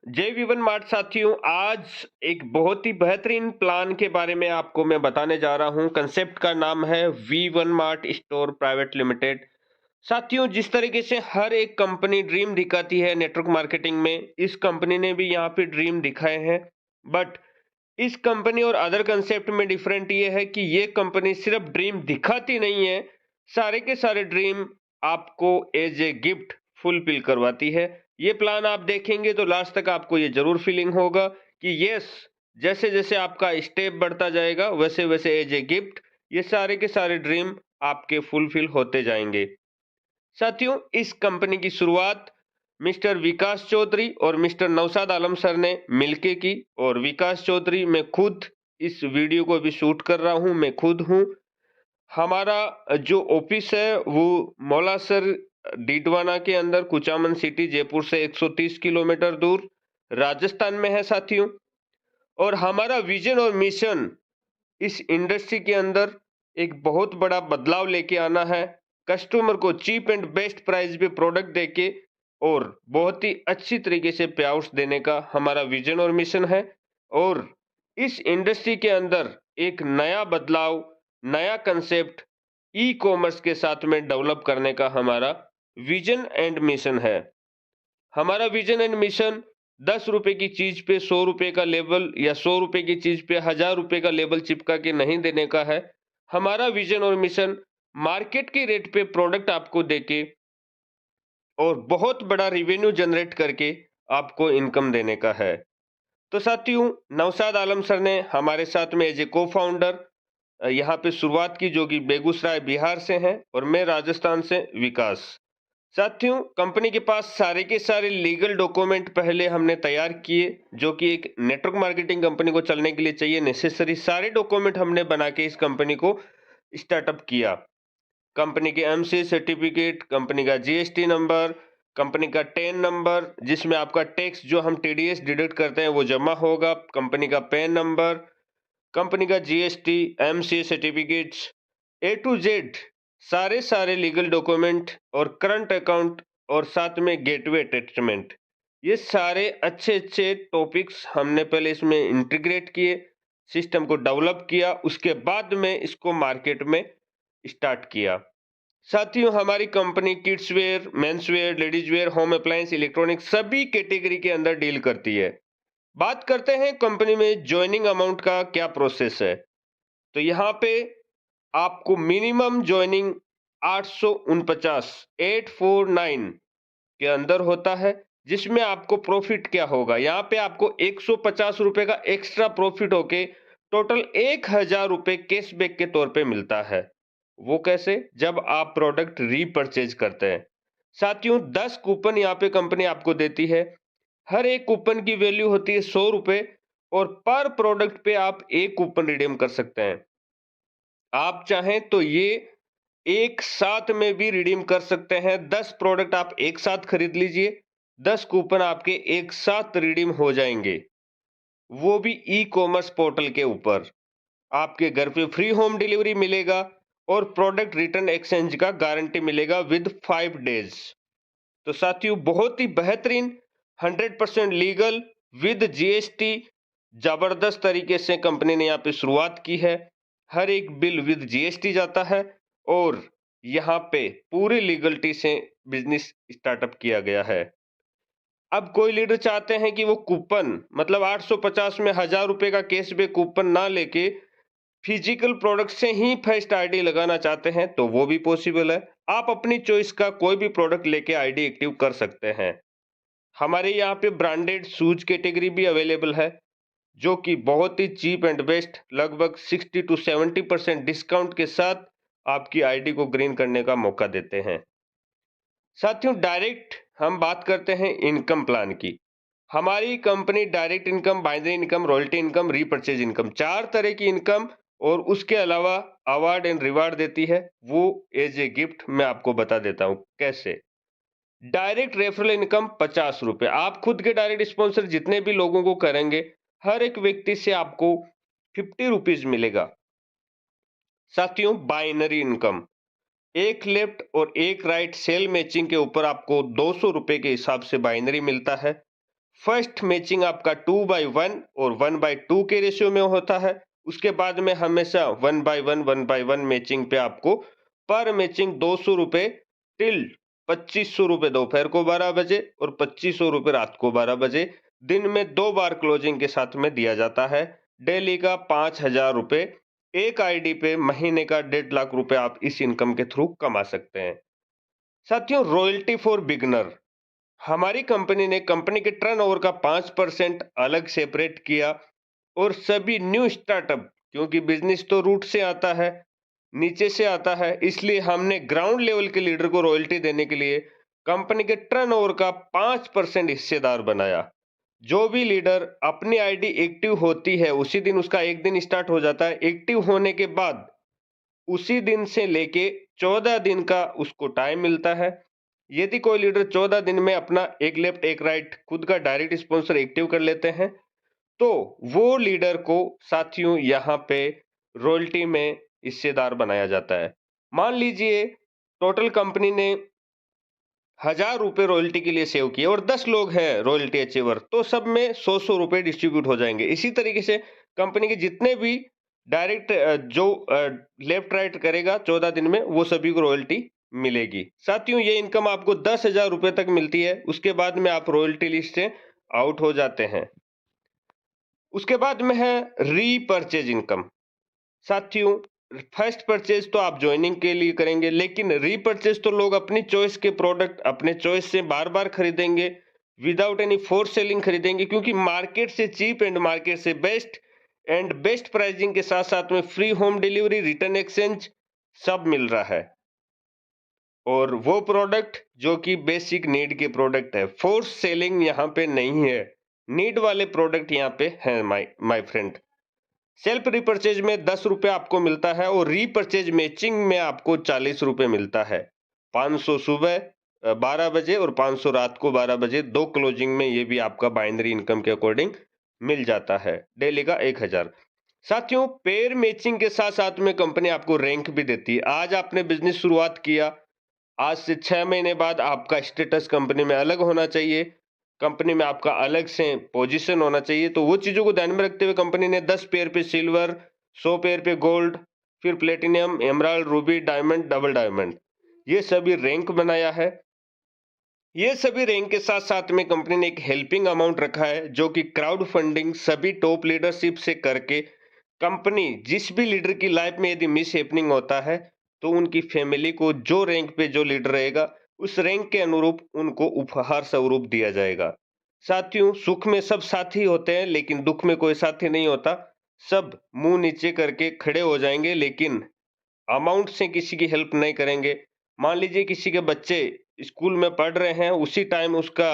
जय Vivian mart साथियों, आज एक बहुत ही बेहतरीन प्लान के बारे में आपको मैं बताने जा रहा हूं। कंसेप्ट का नाम है V one Mart store private limited. साथियों, जिस तरीके से हर एक कंपनी ड्रीम दिखाती है नेटवर्क मार्केटिंग में, इस कंपनी ने भी यहाँ पे ड्रीम दिखाए हैं। बट इस कंपनी और अदर कंसेप्ट में डिफरेंट ये है कि ये कंपनी सिर्फ ड्रीम दिखाती नहीं है, सारे के सारे ड्रीम आपको एज ए गिफ्ट फुलफिल करवाती है। ये प्लान आप देखेंगे तो लास्ट तक आपको ये जरूर फीलिंग होगा कि यस, जैसे जैसे आपका स्टेप बढ़ता जाएगा वैसे वैसे एज ए गिफ्ट ये सारे के सारे ड्रीम आपके फुलफिल होते जाएंगे। साथियों, इस कंपनी की शुरुआत मिस्टर विकास चौधरी और मिस्टर नौशाद आलम सर ने मिलके की। और विकास चौधरी, मैं खुद इस वीडियो को भी शूट कर रहा हूं, मैं खुद हूं। हमारा जो ऑफिस है वो मौलासर डीडवाना के अंदर कुचामन सिटी जयपुर से 130 किलोमीटर दूर राजस्थान में है साथियों। और हमारा विजन और मिशन इस इंडस्ट्री के अंदर एक बहुत बड़ा बदलाव लेके आना है। कस्टमर को चीप एंड बेस्ट प्राइस पे प्रोडक्ट देके और बहुत ही अच्छी तरीके से पे आउट्स देने का हमारा विजन और मिशन है। और इस इंडस्ट्री के अंदर एक नया बदलाव, नया कंसेप्ट ई कॉमर्स के साथ में डेवलप करने का हमारा विजन एंड मिशन है। हमारा विजन एंड मिशन 10 रुपए की चीज पे 100 रुपए का लेबल या 100 रुपए की चीज पे 1000 रुपए का लेबल चिपका के नहीं देने का है। हमारा विजन और मिशन मार्केट के रेट पे प्रोडक्ट आपको देके और बहुत बड़ा रिवेन्यू जनरेट करके आपको इनकम देने का है। तो साथियों, नौशाद आलम सर ने हमारे साथ में एज ए को फाउंडर यहाँ पे शुरुआत की, जो कि बेगूसराय बिहार से हैं, और मैं राजस्थान से विकास। साथियों, कंपनी के पास सारे के सारे लीगल डॉक्यूमेंट पहले हमने तैयार किए, जो कि एक नेटवर्क मार्केटिंग कंपनी को चलने के लिए चाहिए नेसेसरी सारे डॉक्यूमेंट हमने बना के इस कंपनी को स्टार्टअप किया। कंपनी के एमसी सर्टिफिकेट, कंपनी का जीएसटी नंबर, कंपनी का टेन नंबर जिसमें आपका टैक्स जो हम टीडीएस डिडक्ट करते हैं वो जमा होगा, कंपनी का पैन नंबर, कंपनी का GST, MC certificates, A to Z सारे सारे लीगल डॉक्यूमेंट और करंट अकाउंट और साथ में गेटवे अटैचमेंट, ये सारे अच्छे अच्छे टॉपिक्स हमने पहले इसमें इंटीग्रेट किए, सिस्टम को डेवलप किया, उसके बाद में इसको मार्केट में स्टार्ट किया। साथियों, हमारी company kids where, men's wear, ladies wear, home appliance, electronic सभी कैटेगरी के अंदर डील करती है। बात करते हैं कंपनी में ज्वाइनिंग अमाउंट का क्या प्रोसेस है। तो यहाँ पे आपको मिनिमम ज्वाइनिंग 849 849 के अंदर होता है, जिसमें आपको प्रॉफिट क्या होगा, यहाँ पे आपको 150 रुपए का एक्स्ट्रा प्रॉफिट होके टोटल 1000 रुपए कैशबैक के तौर पे मिलता है। वो कैसे? जब आप प्रोडक्ट रीपरचेज करते हैं। साथियों, 10 कूपन यहाँ पे कंपनी आपको देती है। हर एक कूपन की वैल्यू होती है 100 रुपए और पर प्रोडक्ट पे आप एक कूपन रिडीम कर सकते हैं। आप चाहें तो ये एक साथ में भी रिडीम कर सकते हैं। 10 प्रोडक्ट आप एक साथ खरीद लीजिए, 10 कूपन आपके एक साथ रिडीम हो जाएंगे, वो भी ई कॉमर्स पोर्टल के ऊपर। आपके घर पे फ्री होम डिलीवरी मिलेगा और प्रोडक्ट रिटर्न एक्सचेंज का गारंटी मिलेगा विद 5 डेज। तो साथियों, बहुत ही बेहतरीन 100% लीगल विद जीएसटी जबरदस्त तरीके से कंपनी ने यहाँ पे शुरुआत की है। हर एक बिल विद जीएसटी जाता है और यहाँ पे पूरी लीगलिटी से बिजनेस स्टार्टअप किया गया है। अब कोई लीडर चाहते हैं कि वो कूपन मतलब 850 में 1000 रुपए का कैशबैक कूपन ना लेके फिजिकल प्रोडक्ट से ही फर्स्ट आईडी लगाना चाहते हैं, तो वो भी पॉसिबल है। आप अपनी चॉइस का कोई भी प्रोडक्ट लेके आईडी एक्टिव कर सकते हैं। हमारे यहाँ पे ब्रांडेड शूज कैटेगरी भी अवेलेबल है, जो कि बहुत ही चीप एंड बेस्ट, लगभग 60 टू 70% डिस्काउंट के साथ आपकी आईडी को ग्रीन करने का मौका देते हैं। साथियों, डायरेक्ट हम बात करते हैं इनकम प्लान की। हमारी company direct income, binary income, royalty income, repurchase income, 4 तरह की इनकम और उसके अलावा अवार्ड एंड रिवार्ड देती है। वो एज ए गिफ्ट मैं आपको बता देता हूँ कैसे। डायरेक्ट रेफरल इनकम 50 रुपए, आप खुद के डायरेक्ट स्पॉन्सर जितने भी लोगों को करेंगे, हर एक व्यक्ति से आपको 50 रुपीज मिलेगा। साथियों, बाइनरी इनकम, एक लेफ्ट और एक राइट सेल मैचिंग के ऊपर आपको 200 रुपए के हिसाब से बाइनरी मिलता है। फर्स्ट मैचिंग आपका 2/1 और 1/2 के रेशियो में होता है। उसके बाद में हमेशा 1/1 मैचिंग पे आपको पर मैचिंग 200 रुपए टिल 2500 रुपए दोपहर को 12 बजे और 2500 रुपए रात को 12 बजे दिन में 2 बार क्लोजिंग के साथ में दिया जाता है। डेली का 5000 रुपए एक आईडी पे महीने का 1.5 लाख रुपए आप इस इनकम के थ्रू कमा सकते हैं। साथियों, रॉयल्टी फॉर बिगनर, हमारी कंपनी ने कंपनी के टर्नओवर का 5% अलग सेपरेट किया और सभी न्यू स्टार्टअप, क्योंकि बिजनेस तो रूट से आता है, नीचे से आता है, इसलिए हमने ग्राउंड लेवल के लीडर को रॉयल्टी देने के लिए कंपनी के टर्नओवर का 5% हिस्सेदार बनाया। जो भी लीडर अपनी आईडी एक्टिव होती है उसी दिन उसका एक दिन स्टार्ट हो जाता है। एक्टिव होने के बाद उसी दिन से लेके 14 दिन का उसको टाइम मिलता है। यदि कोई लीडर 14 दिन में अपना एक लेफ्ट एक राइट खुद का डायरेक्ट स्पॉन्सर एक्टिव कर लेते हैं, तो वो लीडर को साथियों यहाँ पे रॉयल्टी में हिस्सेदार बनाया जाता है। मान लीजिए टोटल कंपनी ने 1000 रुपए रॉयल्टी के लिए सेव किए और 10 लोग हैं रॉयल्टी अचीवर, तो सब में 100-100 रुपए डिस्ट्रीब्यूट हो जाएंगे। इसी तरीके से कंपनी के जितने भी डायरेक्ट जो लेफ्ट राइट करेगा 14 दिन में, वो सभी को रॉयल्टी मिलेगी। साथियों, ये इनकम आपको 10,000 रुपए तक मिलती है। उसके बाद में आप रॉयल्टी लिस्ट से आउट हो जाते हैं। उसके बाद में है रीपर्चेज इनकम। साथियों, फर्स्ट परचेज तो आप ज्वाइनिंग के लिए करेंगे, लेकिन रीपर्चेज तो लोग अपनी चॉइस के प्रोडक्ट अपने चॉइस से बार बार खरीदेंगे, विदाउट एनी फोर्स सेलिंग खरीदेंगे, क्योंकि मार्केट से चीप एंड मार्केट से बेस्ट प्राइसिंग के साथ साथ में free home delivery, return exchange सब मिल रहा है। और वो प्रोडक्ट जो कि बेसिक नीड के प्रोडक्ट है, फोर्स सेलिंग यहाँ पे नहीं है, नीड वाले प्रोडक्ट यहाँ पे हैं माय फ्रेंड। सेल्फ रीपर्चेज में 10 रुपए आपको मिलता है और रीपर्चेज मैचिंग में आपको 40 रुपए मिलता है। 500 सुबह 12 बजे और 500 रात को 12 बजे, दो क्लोजिंग में ये भी आपका बाइनरी इनकम के अकॉर्डिंग मिल जाता है। डेली का 1000। साथियों, पेयर मैचिंग के साथ साथ में कंपनी आपको रैंक भी देती है। आज आपने बिजनेस शुरुआत किया, आज से 6 महीने बाद आपका स्टेटस कंपनी में अलग होना चाहिए, कंपनी में आपका अलग से पोजीशन होना चाहिए। तो वो चीज़ों को ध्यान में रखते हुए कंपनी ने 10 पेयर पे सिल्वर, 100 पेयर पे गोल्ड, फिर platinum, emerald, Ruby, diamond, double diamond, ये सभी रैंक बनाया है। ये सभी रैंक के साथ-साथ में कंपनी ने एक हेल्पिंग अमाउंट रखा है, जो कि क्राउड फंडिंग सभी टॉप लीडरशिप से करके कंपनी जिस भी लीडर की लाइफ में यदि मिस हैपनिंग होता है, तो उनकी फैमिली को जो रैंक पे जो लीडर रहेगा, उस रैंक के अनुरूप उनको उपहार स्वरूप दिया जाएगा। साथियों, सुख में सब साथी होते हैं, लेकिन दुख में कोई साथी नहीं होता। सब मुँह नीचे करके खड़े हो जाएँगे, लेकिन अमाउंट से किसी की हेल्प नहीं करेंगे। मान लीजिए किसी के बच्चे स्कूल में पढ़ रहे हैं, उसी टाइम उसका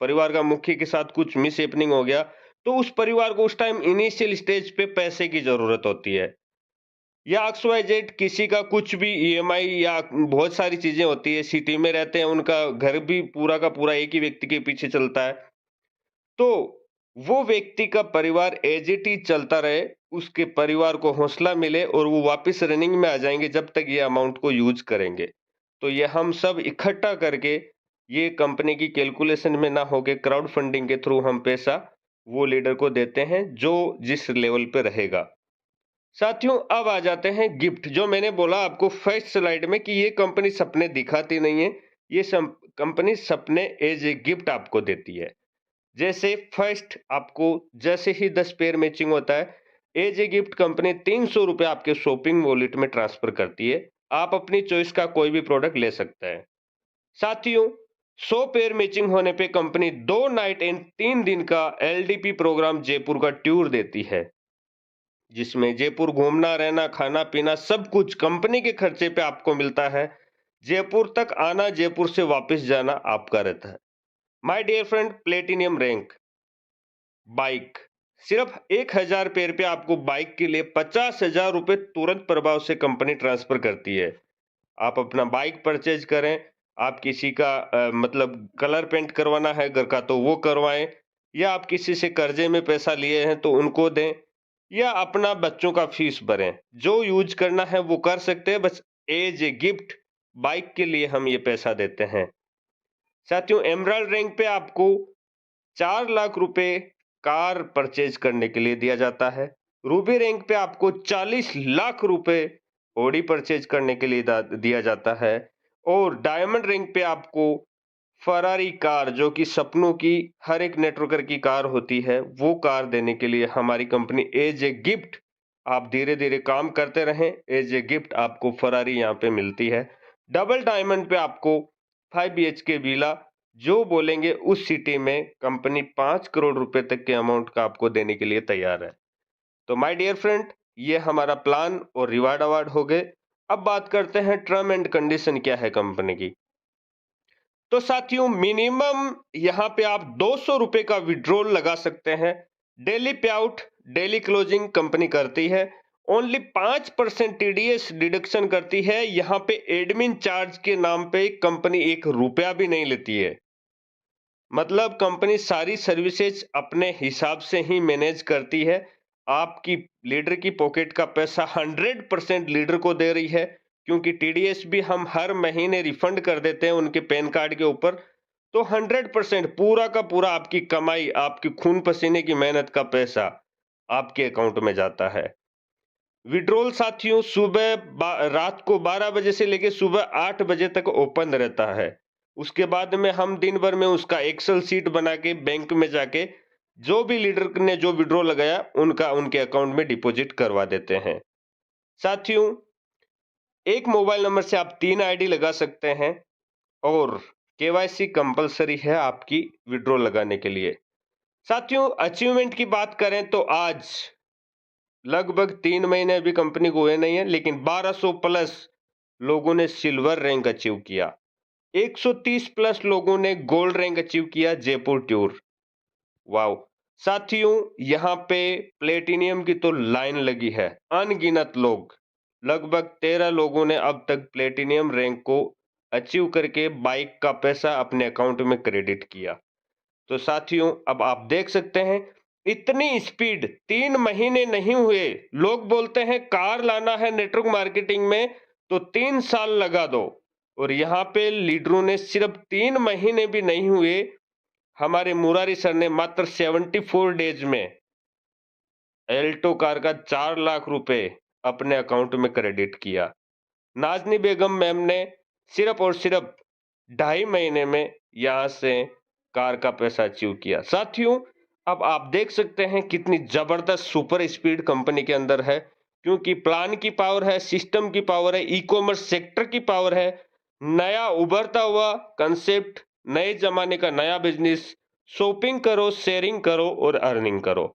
परिवार का मुखिया के साथ कुछ मिसहैपनिंग हो गया, तो उस परिवार को उस टाइम इनिशियल स्टेज पे पैसे की ज़रूरत होती है। या एक्स वाई जेड किसी का कुछ भी ईएमआई या बहुत सारी चीज़ें होती है, सिटी में रहते हैं, उनका घर भी पूरा का पूरा एक ही व्यक्ति के पीछे चलता है। तो वो व्यक्ति का परिवार एज इट इज चलता रहे, उसके परिवार को हौसला मिले और वो वापस रनिंग में आ जाएँगे जब तक ये अमाउंट को यूज़ करेंगे। तो ये हम सब इकट्ठा करके ये कंपनी की कैलकुलेशन में ना होके क्राउड फंडिंग के थ्रू हम पैसा वो लीडर को देते हैं जो जिस लेवल पे रहेगा। साथियों, अब आ जाते हैं गिफ्ट। जो मैंने बोला आपको फर्स्ट स्लाइड में कि ये कंपनी सपने दिखाती नहीं है, ये कंपनी सपने एज ए गिफ्ट आपको देती है। जैसे फर्स्ट आपको जैसे ही 10 पेयर मैचिंग होता है, एज ए गिफ्ट कंपनी 300 रुपए आपके शॉपिंग वॉलेट में ट्रांसफर करती है। आप अपनी चॉइस का कोई भी प्रोडक्ट ले सकते हैं। साथियों, 100 पेयर मैचिंग होने पे कंपनी 2 नाइट एंड 3 दिन का एलडीपी प्रोग्राम जयपुर का टूर देती है, जिसमें जयपुर घूमना, रहना, खाना, पीना सब कुछ कंपनी के खर्चे पे आपको मिलता है। जयपुर तक आना, जयपुर से वापस जाना आपका रहता है। My dear friend, platinum rank bike, सिर्फ 1000 पेयर पे आपको बाइक के लिए 50,000 रुपए तुरंत प्रभाव से कंपनी ट्रांसफर करती है। आप अपना बाइक परचेज करें, आप किसी का मतलब कलर पेंट करवाना है घर का तो वो करवाएं, या आप किसी से कर्जे में पैसा लिए हैं तो उनको दें, या अपना बच्चों का फीस भरें। जो यूज करना है वो कर सकते हैं, बस एज ए गिफ्ट बाइक के लिए हम ये पैसा देते हैं। साथियों, एमराल्ड रैंक पे आपको 4 लाख रुपए कार परचेज करने के लिए दिया जाता है। रूबी रैंक पे आपको 40 लाख रुपए ऑडी परचेज करने के लिए दिया जाता है और डायमंड रैंक पे आपको फरारी कार, जो कि सपनों की हर एक नेटवर्कर की कार होती है, वो कार देने के लिए हमारी कंपनी एज ए गिफ्ट, आप धीरे धीरे काम करते रहें, एज ए गिफ्ट आपको फरारी यहाँ पे मिलती है। डबल डायमंड पे आपको 5 BHK विला, जो बोलेंगे उस सिटी में कंपनी 5 करोड़ रुपए तक के अमाउंट का आपको देने के लिए तैयार है। तो माय डियर फ्रेंड, ये हमारा प्लान और रिवार्ड अवार्ड हो गए। अब बात करते हैं टर्म एंड कंडीशन क्या है कंपनी की। तो साथियों, मिनिमम यहाँ पे आप 200 रुपए का विड्रॉल लगा सकते हैं। डेली पे आउट, डेली क्लोजिंग कंपनी करती है। ओनली 5% टीडीएस डिडक्शन करती है। यहाँ पे एडमिन चार्ज के नाम पे कंपनी 1 रुपया भी नहीं लेती है। मतलब कंपनी सारी सर्विसेज अपने हिसाब से ही मैनेज करती है। आपकी लीडर की पॉकेट का पैसा 100% लीडर को दे रही है, क्योंकि टीडीएस भी हम हर महीने रिफंड कर देते हैं उनके पैन कार्ड के ऊपर। तो 100% पूरा का पूरा आपकी कमाई, आपकी खून पसीने की मेहनत का पैसा आपके अकाउंट में जाता है। विड्रॉल साथियों रात को 12 बजे से लेके सुबह 8 बजे तक ओपन रहता है। उसके बाद में हम दिन भर में उसका एक्सेल सीट बना के बैंक में जाके जो भी लीडर ने जो विड्रॉल लगाया उनका उनके अकाउंट में डिपॉजिट करवा देते हैं। साथियों, एक मोबाइल नंबर से आप 3 आईडी लगा सकते हैं और केवाईसी कंपलसरी है आपकी विड्रॉल लगाने के लिए। साथियों, अचीवमेंट की बात करें तो आज लगभग 3 महीने अभी कंपनी को हुए नहीं है, लेकिन 1200 प्लस लोगों ने सिल्वर रैंक अचीव किया। 130 प्लस लोगों ने गोल्ड रैंक अचीव किया जयपुर टूर। वाओ! साथियों, यहाँ पे प्लेटिनियम की तो लाइन लगी है। अनगिनत लोग, लगभग 13 लोगों ने अब तक प्लेटिनियम रैंक को अचीव करके बाइक का पैसा अपने अकाउंट में क्रेडिट किया। तो साथियों, अब आप देख सकते हैं इतनी स्पीड 3 महीने नहीं हुए। लोग बोलते हैं कार लाना है नेटवर्क मार्केटिंग में तो 3 साल लगा दो, और यहाँ पे लीडरों ने सिर्फ 3 महीने भी नहीं हुए, हमारे मुरारी सर ने मात्र 74 डेज में एल्टो कार का 4 लाख रुपए अपने अकाउंट में क्रेडिट किया। नाजनी बेगम मैम ने सिर्फ और सिर्फ 2.5 महीने में यहां से कार का पैसा अचीव किया। साथियों, अब आप देख सकते हैं कितनी जबरदस्त सुपर स्पीड कंपनी के अंदर है, क्योंकि प्लान की पावर है, सिस्टम की पावर है, ई कॉमर्स सेक्टर की पावर है, नया उभरता हुआ कंसेप्ट, नए जमाने का नया बिजनेस। शॉपिंग करो, शेयरिंग करो और अर्निंग करो।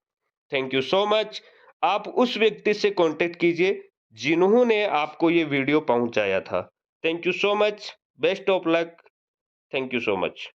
Thank you so much. आप उस व्यक्ति से कांटेक्ट कीजिए जिन्होंने आपको ये वीडियो पहुंचाया था। Thank you so much. Best of luck. Thank you so much.